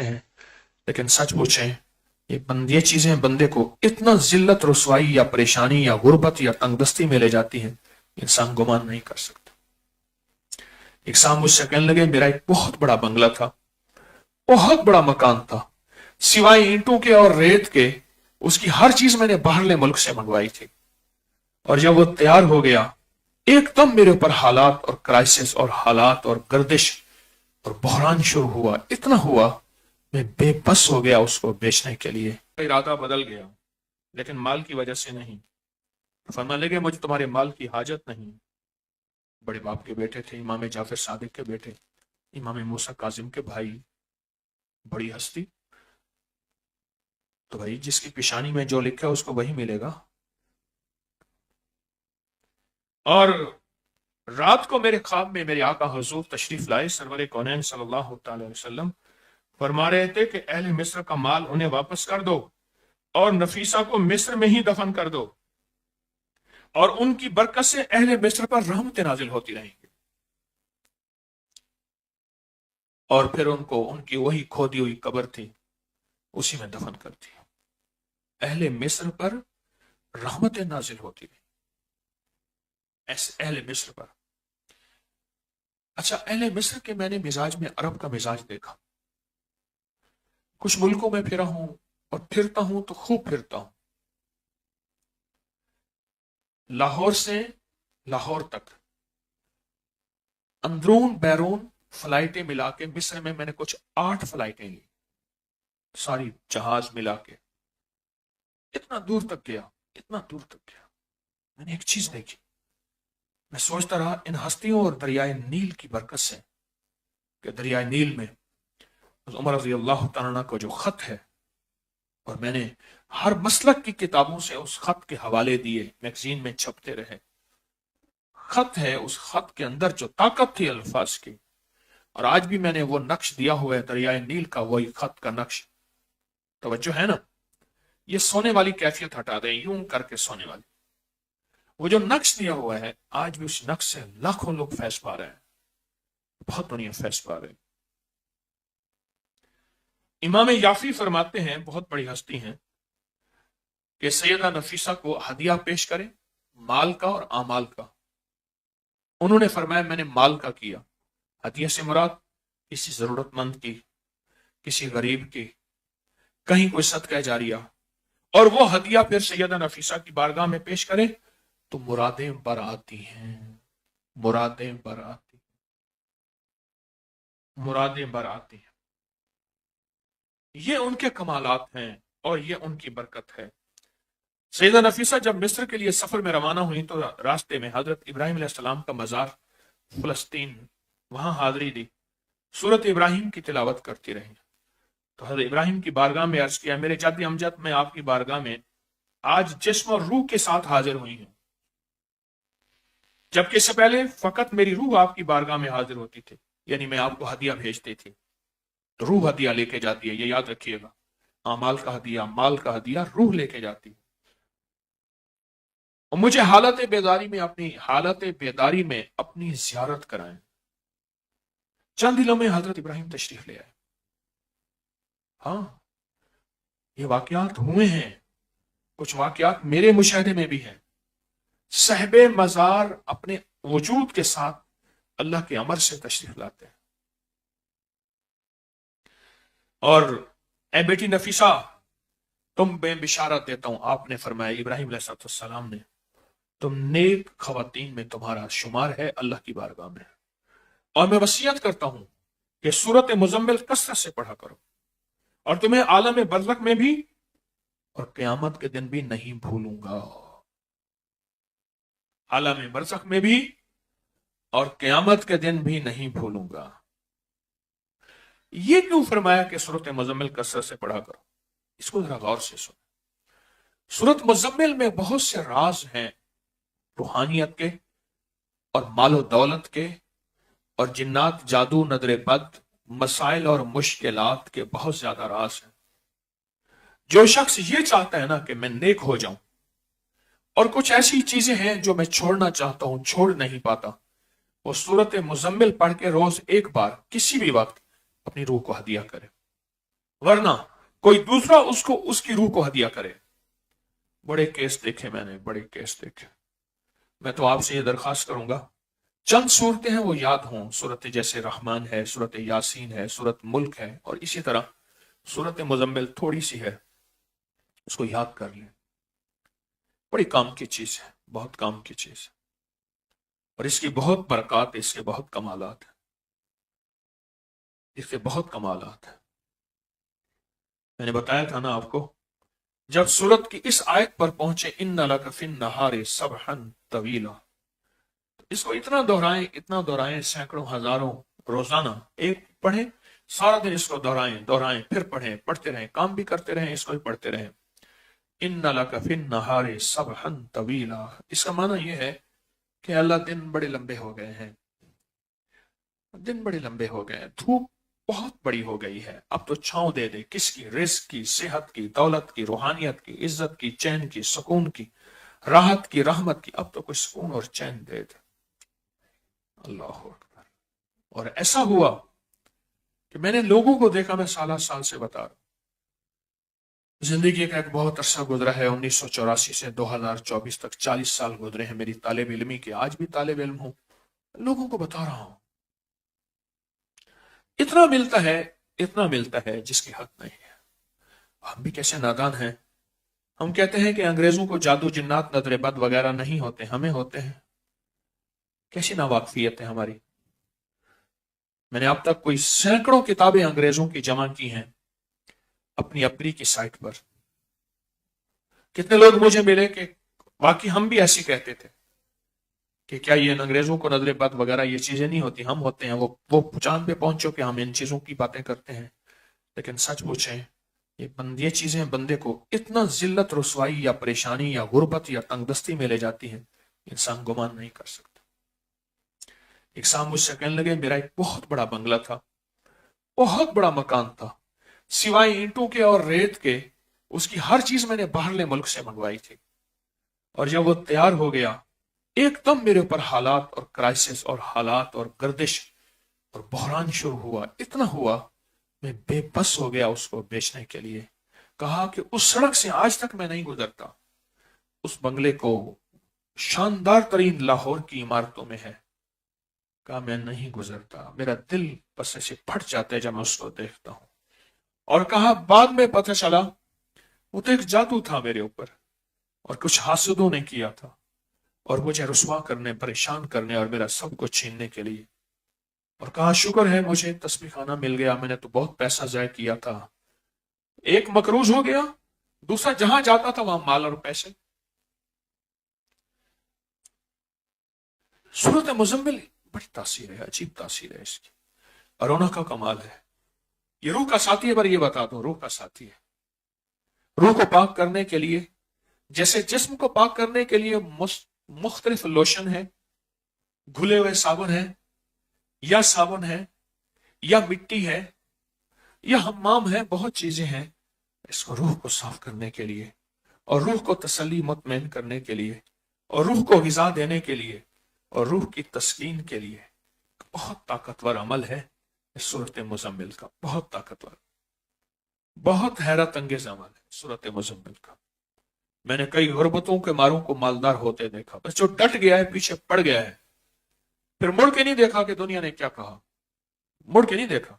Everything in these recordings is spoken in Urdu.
ہیں، لیکن سچ پوچھیں یہ چیزیں بندے کو اتنا ذلت رسوائی یا پریشانی یا غربت یا تنگ دستی میں لے جاتی ہیں، انسان گمان نہیں کر سکتا۔ ایک صاحب مجھ سے کہنے لگے میرا ایک بہت بڑا بنگلہ تھا، بہت بڑا مکان تھا، سوائے اینٹوں کے اور ریت کے اس کی ہر چیز میں نے باہرلے ملک سے منگوائی تھی، اور جب وہ تیار ہو گیا ایک دم میرے اوپر حالات اور کرائسس اور حالات اور گردش اور بحران شروع ہوا، اتنا ہوا میں بے بس ہو گیا اس کو بیچنے کے لیے۔ ارادہ بدل گیا لیکن مال کی وجہ سے نہیں۔ فرمانے لگے مجھے تمہارے مال کی حاجت نہیں۔ بڑے باپ کے بیٹے تھے، امام جعفر صادق کے بیٹے، امام موسیٰ کاظم کے بھائی، بڑی ہستی، تو بھائی جس کی پیشانی میں جو لکھا ہے اس کو وہی ملے گا۔ اور رات کو میرے خواب میں میرے آقا حضور تشریف لائے سرور کونین صلی اللہ تعالی وسلم، فرما رہے تھے کہ اہل مصر کا مال انہیں واپس کر دو اور نفیسہ کو مصر میں ہی دفن کر دو، اور ان کی برکت سے اہل مصر پر رحمت نازل ہوتی رہیں گی۔ اور پھر ان کو ان کی وہی کھودی ہوئی قبر تھی اسی میں دفن کر دیا۔ اہل مصر پر رحمت نازل ہوتی رہی، ایسے اہل مصر پر۔ اچھا، اہل مصر کے میں نے مزاج میں عرب کا مزاج دیکھا۔ کچھ ملکوں میں پھرا ہوں اور پھرتا ہوں تو خوب پھرتا ہوں، لاہور سے لاہور تک اندرون بیرون فلائٹیں ملا کے مصر میں نے کچھ 8 فلائٹیں لی، ساری جہاز ملا کے اتنا دور تک گیا، اتنا دور تک گیا۔ میں نے ایک چیز دیکھی، میں سوچتا رہا ان ہستیوں اور دریائے نیل کی برکت سے کہ دریائے نیل میں عمر رضی اللہ تعالیٰ عنہ کو جو خط ہے، اور میں نے ہر مسلک کی کتابوں سے اس خط کے حوالے دیے، میگزین میں چھپتے رہے، خط ہے، اس خط کے اندر جو طاقت تھی الفاظ کی، اور آج بھی میں نے وہ نقش دیا ہوا ہے دریائے نیل کا، وہی خط کا نقش، توجہ ہے نا؟ یہ سونے والی کیفیت ہٹا دیں، یوں کر کے سونے والی، وہ جو نقش دیا ہوا ہے آج بھی اس نقش سے لاکھوں لوگ فیض پا رہے ہیں، بہت دنیا فیض پا رہے ہیں۔ امام یافی فرماتے ہیں، بہت بڑی ہستی ہیں، کہ سیدہ نفیسہ کو ہدیہ پیش کریں مال کا اور اعمال کا۔ انہوں نے فرمایا میں نے مال کا کیا، ہدیہ سے مراد کسی ضرورت مند کی، کسی غریب کی، کہیں کوئی صدقہ جاریہ، اور وہ ہدیہ پھر سیدہ نفیسہ کی بارگاہ میں پیش کرے تو مرادیں بر آتی ہیں، مرادیں بر آتی، مرادیں بر آتی ہیں۔ یہ ان کے کمالات ہیں اور یہ ان کی برکت ہے۔ سیدہ نفیسہ جب مصر کے لیے سفر میں روانہ ہوئی تو راستے میں حضرت ابراہیم علیہ السلام کا مزار فلسطین، وہاں حاضری دی، سورت ابراہیم کی تلاوت کرتی رہی، تو حضرت ابراہیم کی بارگاہ میں عرض کیا میرے جد امجد میں آپ کی بارگاہ میں آج جسم اور روح کے ساتھ حاضر ہوئی ہوں، جبکہ اس سے پہلے فقط میری روح آپ کی بارگاہ میں حاضر ہوتی تھی، یعنی میں آپ کو ہدیہ بھیجتی تھی، تو روح ہدیہ لے کے جاتی ہے، یہ یاد رکھیے گا، اعمال کا ہدیہ، مال کا ہدیہ روح لے کے جاتی ہے۔ اور مجھے حالت بیداری میں اپنی زیارت کرائیں۔ چند دنوں میں حضرت ابراہیم تشریف لے آئے۔ ہاں، یہ واقعات ہوئے ہیں، کچھ واقعات میرے مشاہدے میں بھی ہیں۔ صاحب مزار اپنے وجود کے ساتھ اللہ کے امر سے تشریف لاتے ہیں۔ اور اے بیٹی نفیسہ تم بے بشارت دیتا ہوں، آپ نے فرمایا ابراہیم علیہ السلام نے، تم نیک خواتین میں تمہارا شمار ہے اللہ کی بارگاہ میں، اور میں وصیت کرتا ہوں کہ سورت مزمل کثرت سے پڑھا کرو، اور تمہیں عالم برزخ میں بھی اور قیامت کے دن بھی نہیں بھولوں گا، عالم برزخ میں بھی اور قیامت کے دن بھی نہیں بھولوں گا۔ یہ کیوں فرمایا کہ سورت مزمل کثرت سے پڑھا کرو؟ اس کو ذرا غور سے سنو۔ سورت مزمل میں بہت سے راز ہیں، روحانیت کے اور مال و دولت کے اور جنات، جادو، نظر بد، مسائل اور مشکلات کے بہت زیادہ راز ہیں۔ جو شخص یہ چاہتا ہے نا کہ میں نیک ہو جاؤں، اور کچھ ایسی چیزیں ہیں جو میں چھوڑنا چاہتا ہوں چھوڑ نہیں پاتا، وہ سورت مزمل پڑھ کے روز ایک بار کسی بھی وقت اپنی روح کو ہدیہ کرے۔ ورنہ کوئی دوسرا اس کو اس کی روح کو ہدیہ کرے۔ بڑے کیس دیکھے میں نے، بڑے کیس دیکھے۔ میں تو آپ سے یہ درخواست کروں گا، چند صورتیں ہیں وہ یاد ہوں، صورت جیسے رحمان ہے، صورت یاسین ہے، صورت ملک ہے، اور اسی طرح صورت مزمل تھوڑی سی ہے، اس کو یاد کر لیں۔ بڑی کام کی چیز ہے، بہت کام کی چیز ہے، اور اس کی بہت برکات، اس کے بہت کمالات ہیں، اس کے بہت کمالات ہیں۔ میں نے بتایا تھا نا آپ کو، جب سورت کی اس آیت پر پہنچے ان لک فی النہار سبحا طویلا، اس کو اتنا دہرائیں سینکڑوں ہزاروں روزانہ، ایک پڑھیں سارا دن، اس کو دہرائیں پھر پڑھیں، پڑھتے رہیں، کام بھی کرتے رہیں، اس کو بھی پڑھتے رہیں۔ ان لک فی النہار سبحا طویلا، اس کا معنی یہ ہے کہ اللہ دن بڑے لمبے ہو گئے ہیں، دن بڑے لمبے ہو گئے ہیں، دھوپ بہت بڑی ہو گئی ہے، اب تو چھاؤں دے دے، کس کی؟ رزق کی، صحت کی، دولت کی، روحانیت کی، عزت کی، چین کی، سکون کی، راحت کی، رحمت کی، اب تو کوئی سکون اور چین دے دے۔ اللہ اکبر۔ اور ایسا ہوا کہ میں نے لوگوں کو دیکھا، میں سالہ سال سے بتا رہا ہوں، زندگی کا ایک بہت عرصہ گزرا ہے، 1984 سے 2024 تک 40 سال گزرے ہیں میری طالب علمی کے، آج بھی طالب علم ہوں، لوگوں کو بتا رہا ہوں، اتنا ملتا ہے جس کی حد نہیں ہے۔ ہم بھی کیسے نادان ہیں، ہم کہتے ہیں کہ انگریزوں کو جادو، جنات، نظر بد وغیرہ نہیں ہوتے، ہمیں ہوتے ہیں۔ کیسی ناواقفیت ہے ہماری۔ میں نے اب تک کوئی سینکڑوں کتابیں انگریزوں کی جمع کی ہیں اپنی اپری کی سائٹ پر۔ کتنے لوگ مجھے ملے کہ واقعی ہم بھی ایسی کہتے تھے کہ کیا یہ انگریزوں کو نظر بد وغیرہ یہ چیزیں نہیں ہوتی، ہم ہوتے ہیں۔ وہ چاند پہ پہنچو کہ ہم ان چیزوں کی باتیں کرتے ہیں، لیکن سچ پوچھیں یہ چیزیں بندے کو اتنا ذلت، رسوائی یا پریشانی یا غربت یا تنگ دستی میں لے جاتی ہیں، انسان گمان نہیں کر سکتا۔ ایک صاحب مجھ سے کہنے لگے، میرا ایک بہت بڑا بنگلہ تھا، بہت بڑا مکان تھا، سوائے اینٹوں کے اور ریت کے اس کی ہر چیز میں نے باہرلے ملک سے منگوائی تھی، اور جب وہ تیار ہو گیا ایک دم میرے اوپر حالات اور کرائسس اور حالات اور گردش اور بحران شروع ہوا، اتنا ہوا میں بے بس ہو گیا اس کو بیچنے کے لیے۔ کہا کہ اس سڑک سے آج تک میں نہیں گزرتا، اس بنگلے کو شاندار ترین لاہور کی عمارتوں میں ہے، کہا میں نہیں گزرتا، میرا دل بس ایسے پھٹ جاتا ہے جب میں اس کو دیکھتا ہوں۔ اور کہا بعد میں پتہ چلا وہ تو ایک جادو تھا میرے اوپر، اور کچھ حاسدوں نے کیا تھا، اور مجھے رسوا کرنے، پریشان کرنے اور میرا سب کچھ چھیننے کے لیے۔ اور کہا شکر ہے مجھے تسبیح خانہ مل گیا، میں نے تو بہت پیسہ ضائع کیا تھا، ایک مقروض ہو گیا، دوسرا جہاں جاتا تھا وہاں مال اور پیسے۔ سورت مزمل بڑی تاثیر ہے، عجیب تاثیر ہے اس کی، اور رونق کا کمال ہے۔ یہ روح کا ساتھی ہے، پر یہ بتا دو روح کا ساتھی ہے۔ روح کو پاک کرنے کے لیے، جیسے جسم کو پاک کرنے کے لیے مختلف لوشن ہے، گھلے ہوئے صابن ہے، یا صابن ہے، یا مٹی ہے، یا حمام ہے، بہت چیزیں ہیں اس کو روح کو صاف کرنے کے لیے، اور روح کو تسلی مطمئن کرنے کے لیے، اور روح کو غذا دینے کے لیے، اور روح کی تسکین کے لیے۔ بہت طاقتور عمل ہے اس صورت مزمل کا، بہت طاقتور، بہت حیرت انگیز عمل ہے صورت مزمل کا۔ میں نے کئی غربتوں کے ماروں کو مالدار ہوتے دیکھا، بس جو ڈٹ گیا ہے، پیچھے پڑ گیا ہے، پھر مڑ کے نہیں دیکھا کہ دنیا نے کیا کہا، مڑ کے نہیں دیکھا،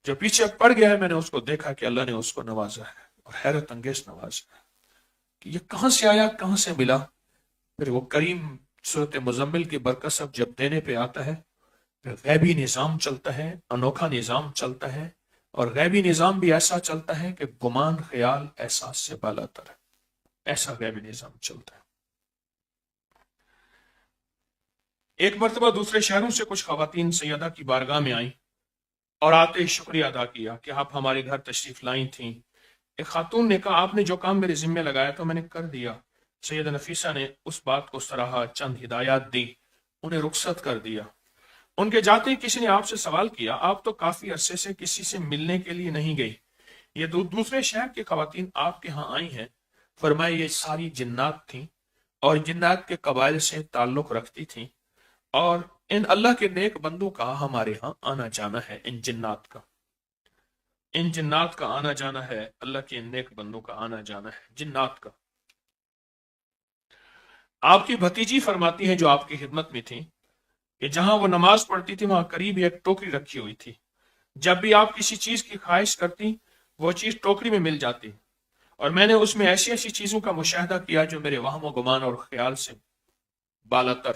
جو پیچھے پڑ گیا ہے میں نے اس کو دیکھا کہ اللہ نے اس کو نوازا ہے، اور حیرت انگیز نوازا ہے کہ یہ کہاں سے آیا، کہاں سے ملا۔ پھر وہ کریم صورت مزمل کی برکت سب جب دینے پہ آتا ہے، پھر غیبی نظام چلتا ہے، انوکھا نظام چلتا ہے، اور غیبی نظام بھی ایسا چلتا ہے کہ گمان، خیال، احساس سے بالا تر ہے، ایسا غیبی نظام چلتا ہے۔ ایک مرتبہ دوسرے شہروں سے کچھ خواتین سیدہ کی بارگاہ میں آئیں، اور آتے شکریہ ادا کیا کہ آپ ہمارے گھر تشریف لائی تھیں۔ ایک خاتون نے کہا آپ نے جو کام میرے ذمہ لگایا تو میں نے کر دیا۔ سیدہ نفیسہ نے اس بات کو سراہا، چند ہدایات دی، انہیں رخصت کر دیا۔ ان کے جاتے ہی کسی نے آپ سے سوال کیا، آپ تو کافی عرصے سے کسی سے ملنے کے لیے نہیں گئی، یہ دوسرے شہر کی خواتین آپ کے ہاں آئی ہیں۔ فرمایا یہ ساری جنات تھیں، اور جنات کے قبائل سے تعلق رکھتی تھیں، اور ان اللہ کے نیک بندوں کا ہمارے ہاں آنا جانا ہے، ان جنات کا۔ ان جنات کا آنا جانا ہے، اللہ کے ان نیک بندوں کا آنا جانا ہے، جنات کا۔ آپ کی بھتیجی فرماتی ہے جو آپ کی خدمت میں تھی کہ جہاں وہ نماز پڑھتی تھی وہاں قریب ایک ٹوکری رکھی ہوئی تھی، جب بھی آپ کسی چیز کی خواہش کرتی وہ چیز ٹوکری میں مل جاتی، اور میں نے اس میں ایسی ایسی چیزوں کا مشاہدہ کیا جو میرے وہم و گمان اور خیال سے بالاتر۔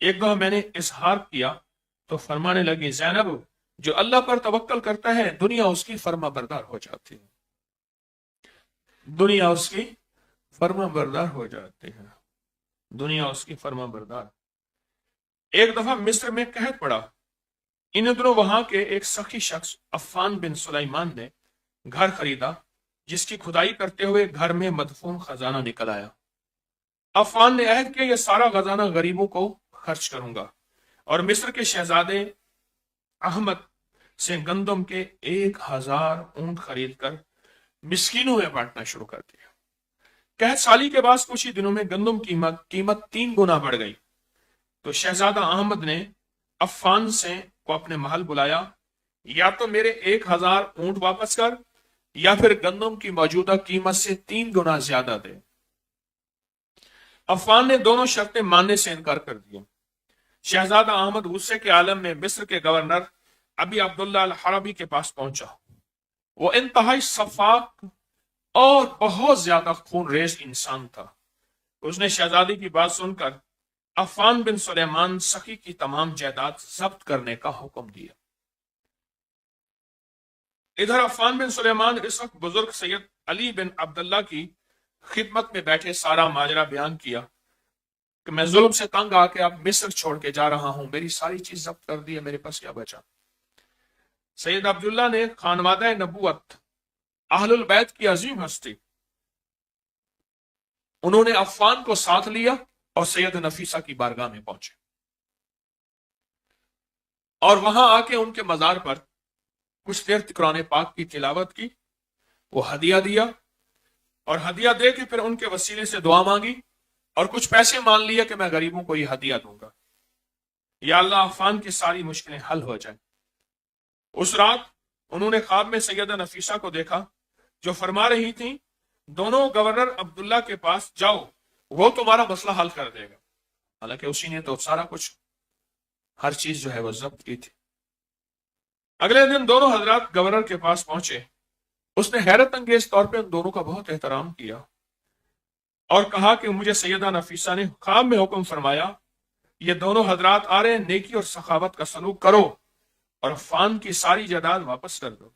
ایک دفعہ میں نے اظہار کیا تو فرمانے لگی، زینب جو اللہ پر توکل کرتا ہے دنیا اس کی فرما بردار ہو جاتی ہے، دنیا اس کی فرما بردار ہو جاتی ہے، دنیا اس کی فرما بردار۔ ایک دفعہ مصر میں قحط پڑا، ان دنوں وہاں کے ایک سخی شخص عفان بن سلیمان نے گھر خریدا، جس کی کھدائی کرتے ہوئے گھر میں مدفون خزانہ نکل آیا۔ عفان نے عہد کیا یہ سارا خزانہ غریبوں کو خرچ کروں گا، اور مصر کے شہزادے احمد سے گندم کے 1000 اونٹ خرید کر مسکینوں میں بانٹنا شروع کر دیا۔ قحط سالی کے بعد کچھ ہی دنوں میں گندم کی قیمت 3 گنا بڑھ گئی، تو شہزادہ احمد نے عفان سے کو اپنے محل بلایا، یا تو میرے 1000 اونٹ واپس کر یا پھر گندم کی موجودہ قیمت سے 3 گنا زیادہ دے۔ عفان نے دونوں شرطیں ماننے سے انکار کر دیا۔ شہزادہ احمد غصے کے عالم میں مصر کے گورنر ابی عبداللہ الحربی کے پاس پہنچا۔ وہ انتہائی شفاق اور بہت زیادہ خون ریز انسان تھا۔ اس نے شہزادی کی بات سن کر عفان بن سلیمان سخی کی تمام جائیداد ضبط کرنے کا حکم دیا۔ ادھر عفان بن سلیمان اس وقت بزرگ سید علی بن عبداللہ کی خدمت میں بیٹھے سارا ماجرا بیان کیا کہ میں ظلم سے تنگ آ کے اب مصر چھوڑ کے جا رہا ہوں، میری ساری چیز ضبط کر دی ہے، میرے پاس کیا بچا۔ سید عبداللہ نے خانوادہ نبوت اہل البیت کی عظیم ہستی، انہوں نے عفان کو ساتھ لیا اور سید نفیسہ کی بارگاہ میں پہنچے، اور وہاں آ کے ان کے مزار پر کچھ دیر قرآن پاک کی تلاوت کی، وہ ہدیہ دیا، اور ہدیہ دے کے پھر ان کے وسیلے سے دعا مانگی، اور کچھ پیسے مان لیا کہ میں غریبوں کو یہ ہدیہ دوں گا، یا اللہ عفان کی ساری مشکلیں حل ہو جائیں۔ اس رات انہوں نے خواب میں سیدہ نفیسہ کو دیکھا جو فرما رہی تھیں، دونوں گورنر عبداللہ کے پاس جاؤ، وہ تمہارا مسئلہ حل کر دے گا۔ حالانکہ اسی نے تو سارا کچھ، ہر چیز جو ہے وہ ضبط کی تھی۔ اگلے دن دونوں حضرات گورنر کے پاس پہنچے، اس نے حیرت انگیز طور پہ ان دونوں کا بہت احترام کیا اور کہا کہ مجھے سیدہ نفیسہ نے خواب میں حکم فرمایا یہ دونوں حضرات آ رہے ہیں، نیکی اور سخاوت کا سلوک کرو اور عفان کی ساری جائیداد واپس کر دو،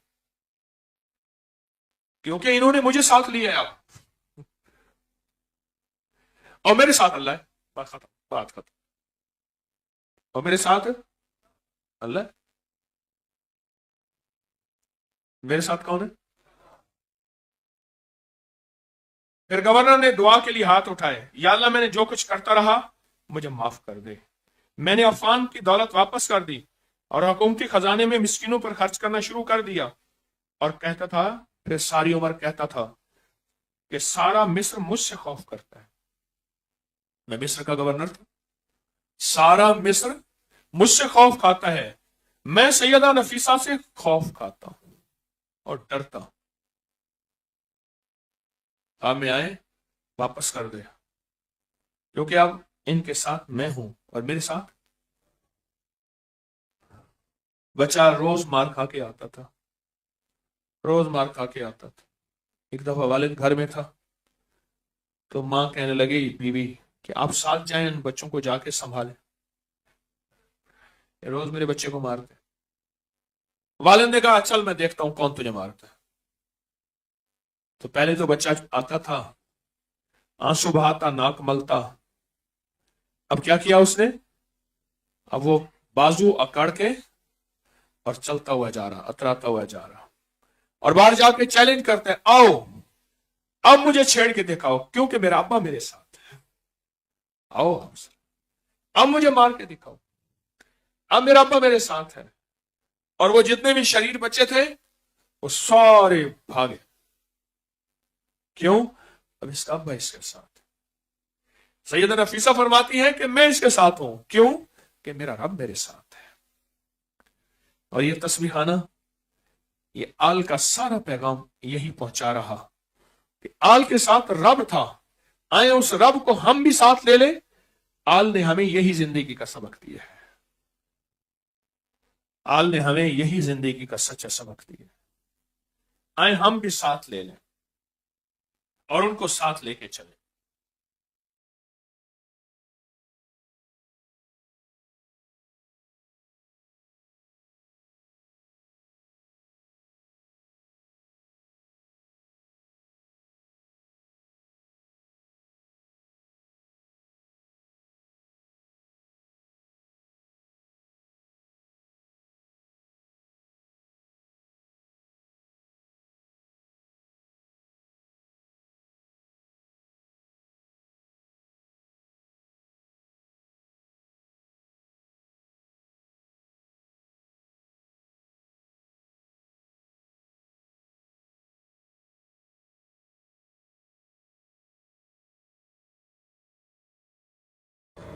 کیونکہ انہوں نے مجھے ساتھ لیا ہے اور میرے ساتھ اللہ ہے۔ بات ختم، بات ختم۔ اور میرے ساتھ اللہ ہے، میرے ساتھ کون ہے؟ پھر گورنر نے دعا کے لیے ہاتھ اٹھائے، یا اللہ میں نے جو کچھ کرتا رہا مجھے معاف کر دے، میں نے عفان کی دولت واپس کر دی اور حکومتی خزانے میں مسکینوں پر خرچ کرنا شروع کر دیا۔ اور کہتا تھا، پھر ساری عمر کہتا تھا کہ سارا مصر مجھ سے خوف کرتا ہے، میں مصر کا گورنر تھا، سارا مصر مجھ سے خوف کھاتا ہے، میں سیدہ نفیسہ سے خوف کھاتا ہوں اور ڈرتا ہوں۔ آپ میں آئے واپس کر دے، کیونکہ اب ان کے ساتھ میں ہوں اور میرے ساتھ بچہ روز مار کھا کے آتا تھا، روز مار کھا کے آتا تھا۔ ایک دفعہ والد گھر میں تھا تو ماں کہنے لگی بیوی کہ آپ ساتھ جائیں ان بچوں کو جا کے سنبھالیں، روز میرے بچے کو مارتے۔ والد نے کہا چل میں دیکھتا ہوں کون تجھے مارتا ہے۔ تو پہلے تو بچہ آتا تھا، آنسو بہاتا، ناک ملتا، اب کیا کیا اس نے؟ اب وہ بازو اکڑ کے اور چلتا ہوا جا رہا، اتراتا ہوا جا رہا، اور باہر جا کے چیلنج کرتے ہیں، آؤ اب مجھے چھیڑ کے دکھاؤ کیونکہ میرا ابا میرے ساتھ ہے، آؤ اب مجھے مار کے دکھاؤ، اب میرا ابا میرے ساتھ ہے۔ اور وہ جتنے بھی شریر بچے تھے وہ سارے بھاگے، کیوں؟ اب اس کا ابا اس کے ساتھ۔ سیدہ نفیسہ فرماتی ہے کہ میں اس کے ساتھ ہوں، کیوں؟ کہ میرا رب میرے ساتھ ہے۔ اور یہ تسبیحانہ یہ آل کا سارا پیغام یہی پہنچا رہا کہ آل کے ساتھ رب تھا، آئے اس رب کو ہم بھی ساتھ لے لیں۔ آل نے ہمیں یہی زندگی کا سبق دیا ہے، آل نے ہمیں یہی زندگی کا سچا سبق دیا ہے۔ آئے ہم بھی ساتھ لے لیں اور ان کو ساتھ لے کے چلیں۔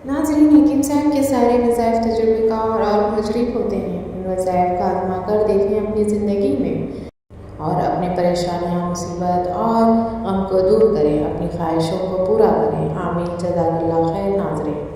ناظرین، حکیم صاحب کے سارے وظائف تجربے کار اور مجرب ہوتے ہیں۔ ان وظائف کا آزما کر دیکھیں اپنی زندگی میں اور اپنی پریشانیاں، مصیبت اور غم کو دور کریں، اپنی خواہشوں کو پورا کریں۔ آمین۔ جزاک اللہ خیر ناظرین۔